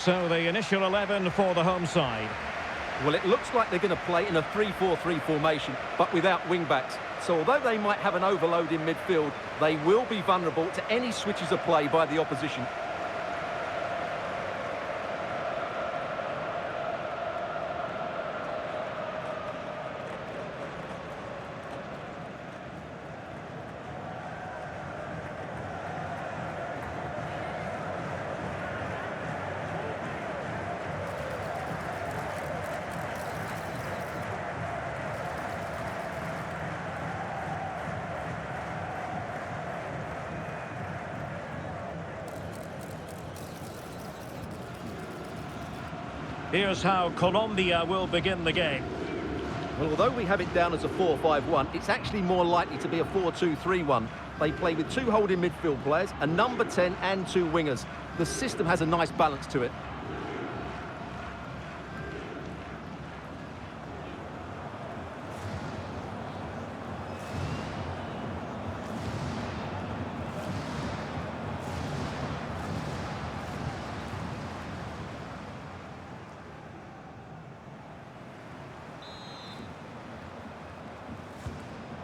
So the initial 11 for the home side. Well, it looks like they're going to play in a 3-4-3 formation, but without wing-backs. So although they might have an overload in midfield, they will be vulnerable to any switches of play by the opposition. Here's how Colombia will begin the game. Well, although we have it down as a 4-5-1, it's actually more likely to be a 4-2-3-1. They play with two holding midfield players, a number 10 and two wingers. The system has a nice balance to it.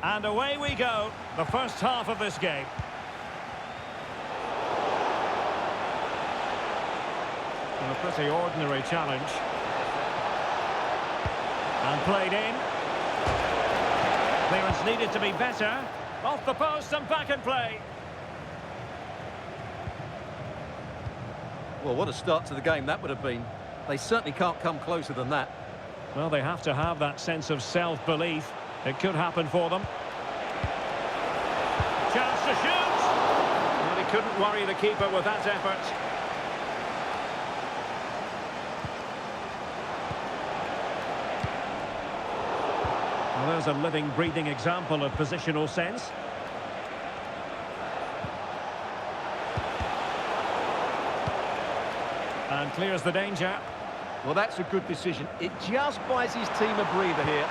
And away we go, the first half of this game. A pretty ordinary challenge. And played in. Clearance needed to be better. Off the post and back in play. Well, what a start to the game that would have been. They certainly can't come closer than that. Well, they have to have that sense of self-belief. It could happen for them. Chance to shoot! Well, he couldn't worry the keeper with that effort. Well, there's a living, breathing example of positional sense. And clears the danger. Well, that's a good decision. It just buys his team a breather here.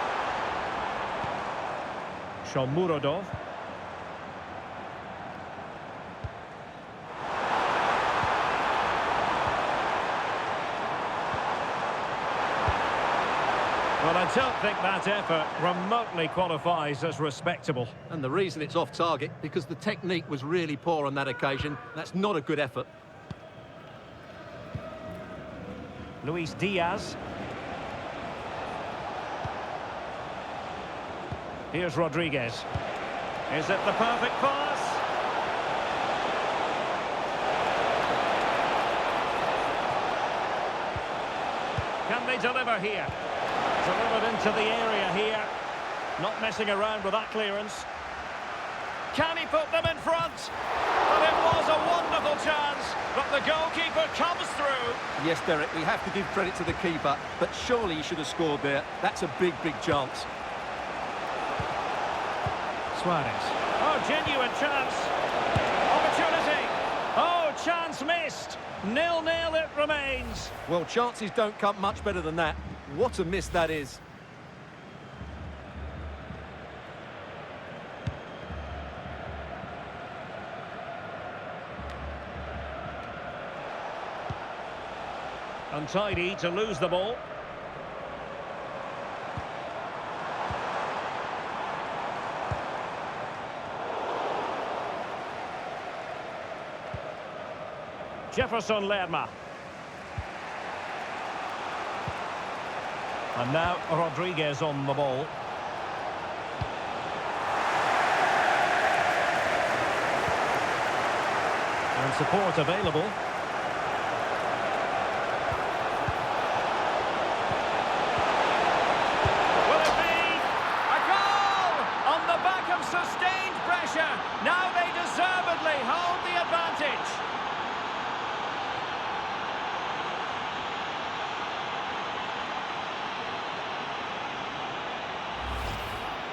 Shomurodov. Well, I don't think that effort remotely qualifies as respectable. And the reason it's off target, because the technique was really poor on that occasion. That's not a good effort. Luis Diaz. Here's Rodriguez. Is it the perfect pass? Can they deliver here? Delivered into the area here. Not messing around with that clearance. Can he put them in front? But it was a wonderful chance, but the goalkeeper comes through. Yes, Derek, we have to give credit to the keeper, but surely he should have scored there. That's a big, big chance. Suarez. Oh, genuine chance. Opportunity. Oh, chance missed. 0-0 it remains. Well, chances don't come much better than that. What a miss that is. Untidy to lose the ball. Jefferson Lerma. And now Rodriguez on the ball. And support available. Will it be a goal on the back of sustained pressure? Now they deservedly hold the advantage.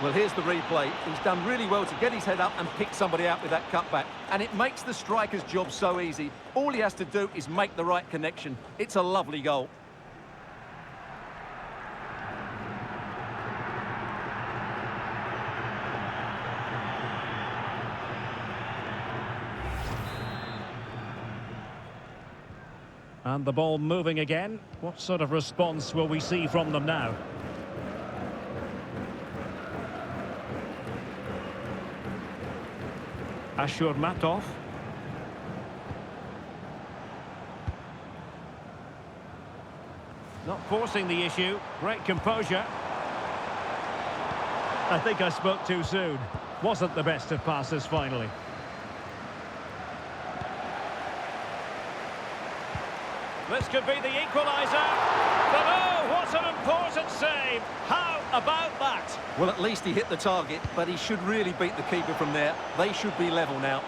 Well, here's the replay. He's done really well to get his head up and pick somebody out with that cutback. And it makes the striker's job so easy. All he has to do is make the right connection. It's a lovely goal. And the ball moving again. What sort of response will we see from them now? Ashurmatov. Not forcing the issue. Great composure. I think I spoke too soon. Wasn't the best of passes finally. This could be the equaliser. But oh, what an important save. How about that? Well, at least he hit the target, but he should really beat the keeper from there. They should be level now.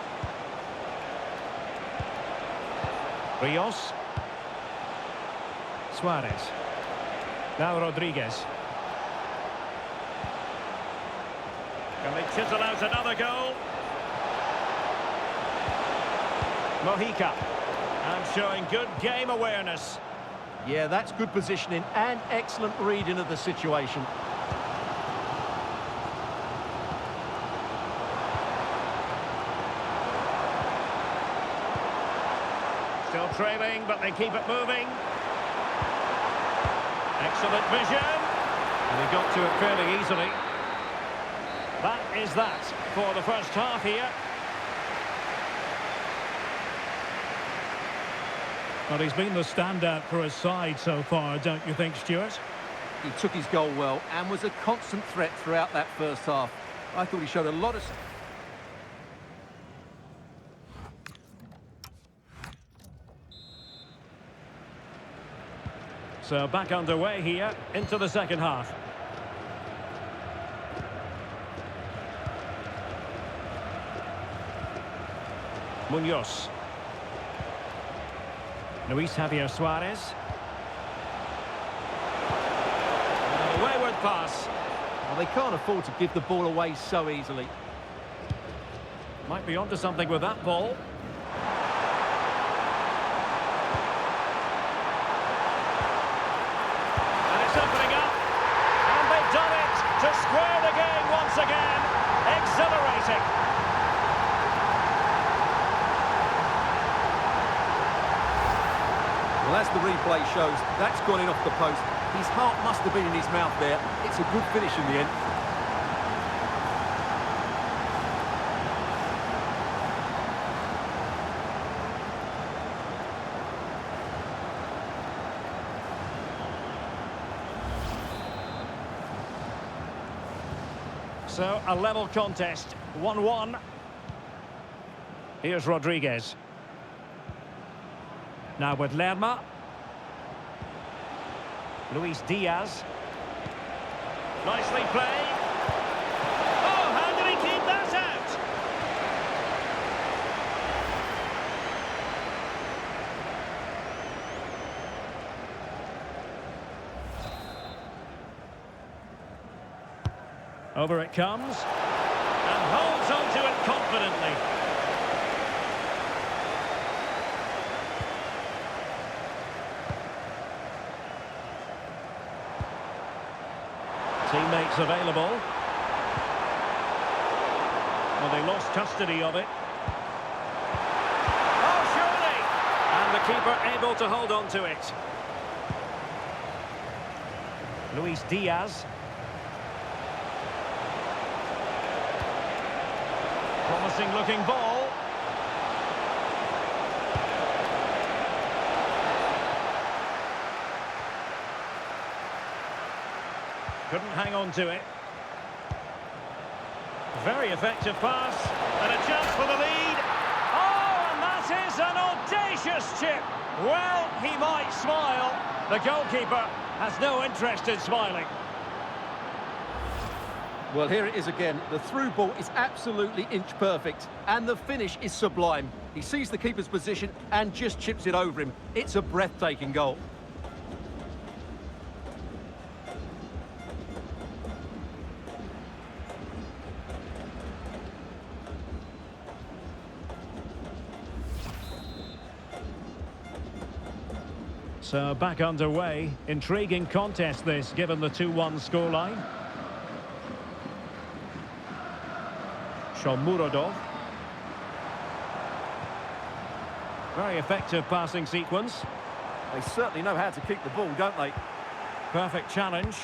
Rios. Suarez. Now Rodriguez. Can they chisel out another goal? Mojica. And showing good game awareness. Yeah, that's good positioning and excellent reading of the situation. Still trailing, but they keep it moving. Excellent vision. And he got to it fairly easily. That is that for the first half here. Well, he's been the standout for his side so far, don't you think, Stuart? He took his goal well and was a constant threat throughout that first half. I thought he showed a lot of... So back underway here into the second half. Munoz. Luis Javier Suarez. And a wayward pass. Well, they can't afford to give the ball away so easily. Might be onto something with that ball. And it's opening up. And they've done it to square the game once again. Exhilarating. Well, as the replay shows, that's gone in off the post. His heart must have been in his mouth there. It's a good finish in the end. So, a level contest, 1-1. Here's Rodriguez. Now with Lerma. Luis Diaz. Nicely played. Oh, how did he keep that out? Over it comes. And holds onto it confidently. Teammates available. Well, they lost custody of it. Oh, surely! And the keeper able to hold on to it. Luis Diaz. Promising looking ball. Couldn't hang on to it. Very effective pass. And a chance for the lead. Oh, and that is an audacious chip. Well, he might smile. The goalkeeper has no interest in smiling. Well, here it is again. The through ball is absolutely inch perfect. And the finish is sublime. He sees the keeper's position and just chips it over him. It's a breathtaking goal. So back underway. Intriguing contest this, given the 2-1 scoreline. Shomurodov. Very effective passing sequence. They certainly know how to kick the ball, don't they? Perfect challenge.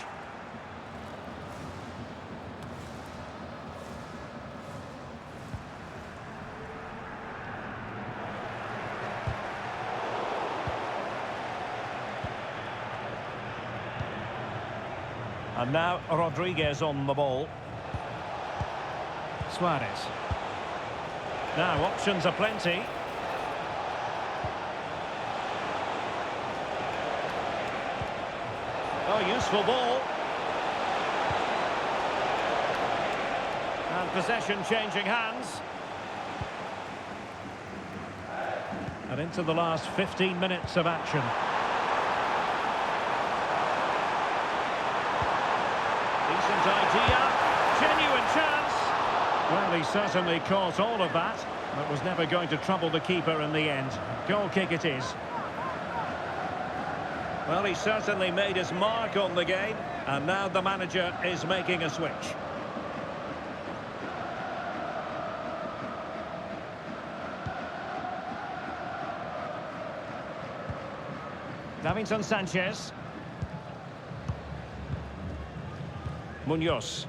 And now Rodriguez on the ball. Suarez. Now options are plenty. Oh, useful ball. And possession changing hands. And into the last 15 minutes of action. Decent idea. Genuine chance. Well, he certainly caught all of that, but was never going to trouble the keeper in the end. Goal kick it is. Well, he certainly made his mark on the game, and now the manager is making a switch. Davinson Sanchez. Munoz.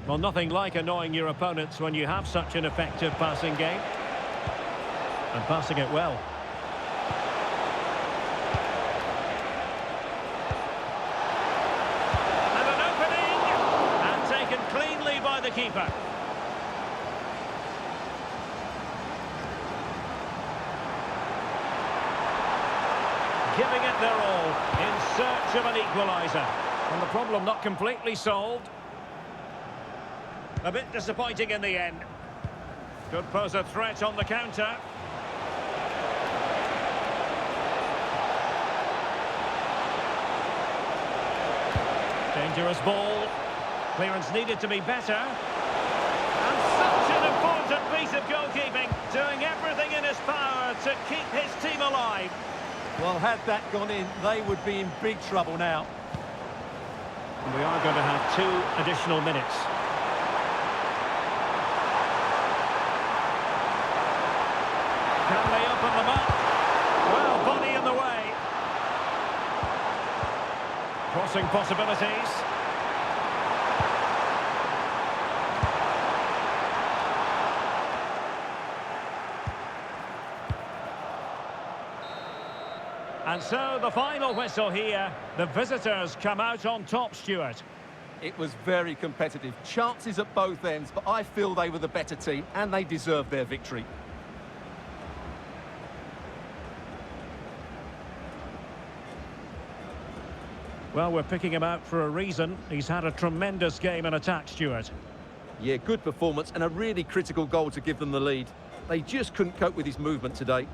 Well, nothing like annoying your opponents when you have such an effective passing game. And passing it well. And an opening! And taken cleanly by the keeper. Giving it their all in search of an equaliser. And the problem not completely solved. A bit disappointing in the end. Could pose a threat on the counter. Dangerous ball. Clearance needed to be better. And such an important piece of goalkeeping. Doing everything in his power to keep his team alive. Well, had that gone in, they would be in big trouble now. And we are going to have 2 additional minutes. Can they open them up? Well, body in the way. Crossing possibilities. And so the final whistle here. The visitors come out on top, Stuart. It was very competitive. Chances at both ends, but I feel they were the better team and they deserved their victory. Well, we're picking him out for a reason. He's had a tremendous game in attack, Stuart. Yeah, good performance and a really critical goal to give them the lead. They just couldn't cope with his movement today.